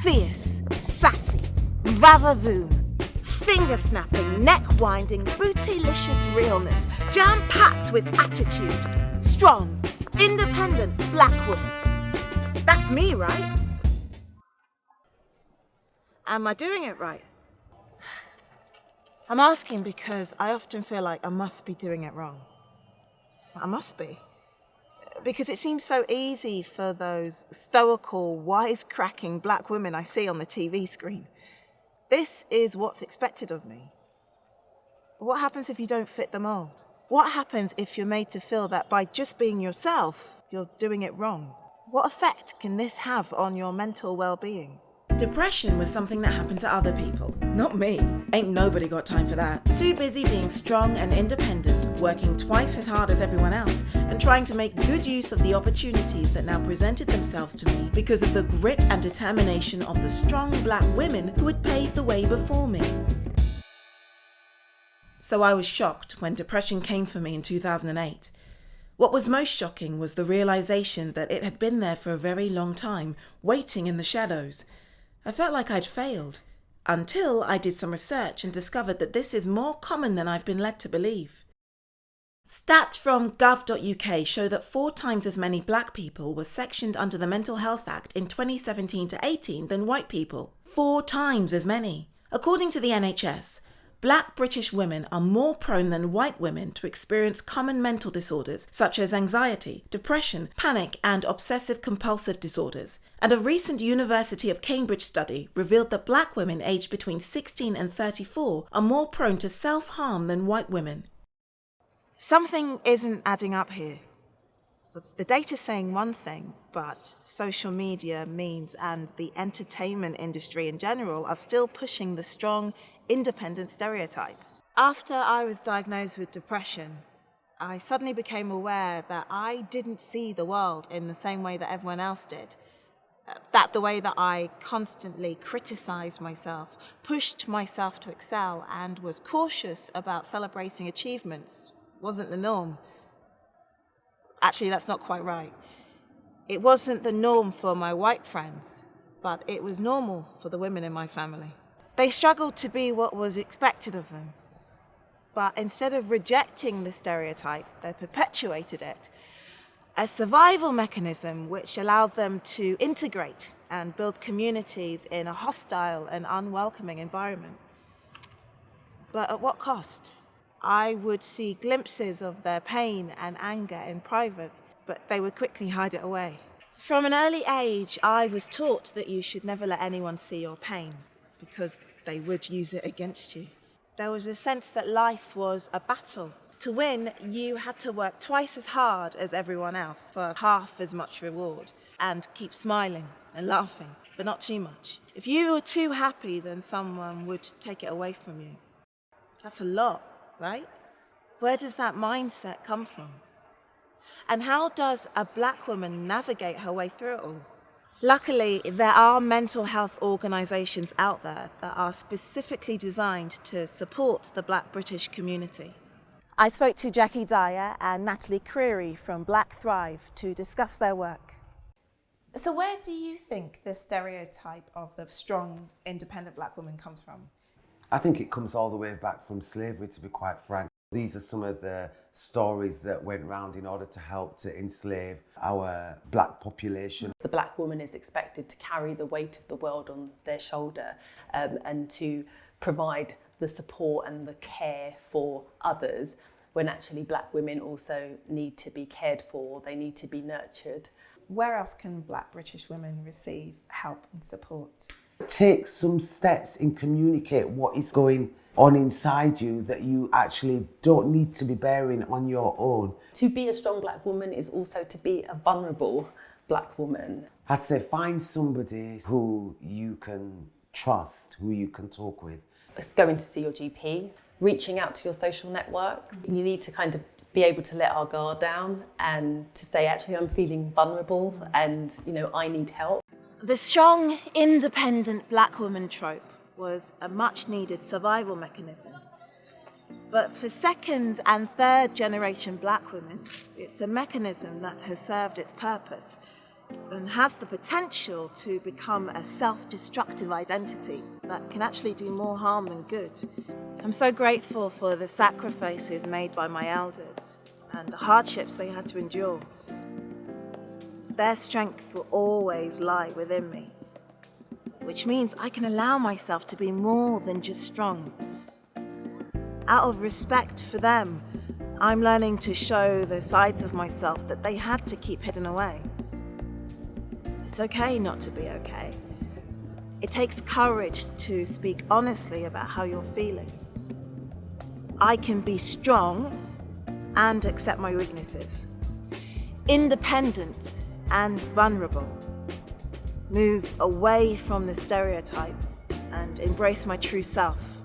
Fierce, sassy, vavavoom, finger-snapping, neck-winding, bootylicious realness, jam-packed with attitude. Strong, independent black woman. That's me, right? Am I doing it right? I'm asking because I often feel like I must be doing it wrong. I must be. Because it seems so easy for those stoical, wisecracking black women I see on the TV screen. This is what's expected of me. What happens if you don't fit the mold? What happens if you're made to feel that by just being yourself, you're doing it wrong? What effect can this have on your mental well-being? Depression was something that happened to other people, not me. Ain't nobody got time for that. Too busy being strong and independent, working twice as hard as everyone else, and trying to make good use of the opportunities that now presented themselves to me because of the grit and determination of the strong black women who had paved the way before me. So I was shocked when depression came for me in 2008. What was most shocking was the realization that it had been there for a very long time, waiting in the shadows. I felt like I'd failed, until I did some research and discovered that this is more common than I've been led to believe. Stats from gov.uk show that 4 times as many black people were sectioned under the Mental Health Act in 2017 to 18 than white people. 4 times as many. According to the NHS, black British women are more prone than white women to experience common mental disorders such as anxiety, depression, panic, and obsessive-compulsive disorders. And a recent University of Cambridge study revealed that black women aged between 16 and 34 are more prone to self-harm than white women. Something isn't adding up here. The data's saying one thing, but social media, memes, and the entertainment industry in general are still pushing the strong, independent stereotype. After I was diagnosed with depression, I suddenly became aware that I didn't see the world in the same way that everyone else did. That the way that I constantly criticized myself, pushed myself to excel, and was cautious about celebrating achievements wasn't the norm. Actually, that's not quite right. It wasn't the norm for my white friends, but it was normal for the women in my family. They struggled to be what was expected of them. But instead of rejecting the stereotype, they perpetuated it. A survival mechanism which allowed them to integrate and build communities in a hostile and unwelcoming environment. But at what cost? I would see glimpses of their pain and anger in private, but they would quickly hide it away. From an early age, I was taught that you should never let anyone see your pain, because they would use it against you. There was a sense that life was a battle. To win, you had to work twice as hard as everyone else for half as much reward, and keep smiling and laughing, but not too much. If you were too happy, then someone would take it away from you. That's a lot, right? Where does that mindset come from? And how does a black woman navigate her way through it all? Luckily, there are mental health organisations out there that are specifically designed to support the black British community. I spoke to Jackie Dyer and Natalie Creary from Black Thrive to discuss their work. So where do you think the stereotype of the strong, independent black woman comes from? I think it comes all the way back from slavery, to be quite frank. These are some of the stories that went round in order to help to enslave our black population. The black woman is expected to carry the weight of the world on their shoulder and to provide the support and the care for others, when actually black women also need to be cared for, they need to be nurtured. Where else can black British women receive help and support? Take some steps and communicate what is going on inside you that you actually don't need to be bearing on your own. To be a strong black woman is also to be a vulnerable black woman. I'd say find somebody who you can trust, who you can talk with. It's going to see your GP, reaching out to your social networks. You need to kind of be able to let our guard down and to say, actually, I'm feeling vulnerable and, I need help. The strong, independent black woman trope was a much-needed survival mechanism. But for second and third generation black women, it's a mechanism that has served its purpose. and has the potential to become a self-destructive identity that can actually do more harm than good. I'm so grateful for the sacrifices made by my elders and the hardships they had to endure. Their strength will always lie within me, which means I can allow myself to be more than just strong. Out of respect for them, I'm learning to show the sides of myself that they had to keep hidden away. It's okay not to be okay. It takes courage to speak honestly about how you're feeling. I can be strong and accept my weaknesses, independent and vulnerable, move away from the stereotype and embrace my true self.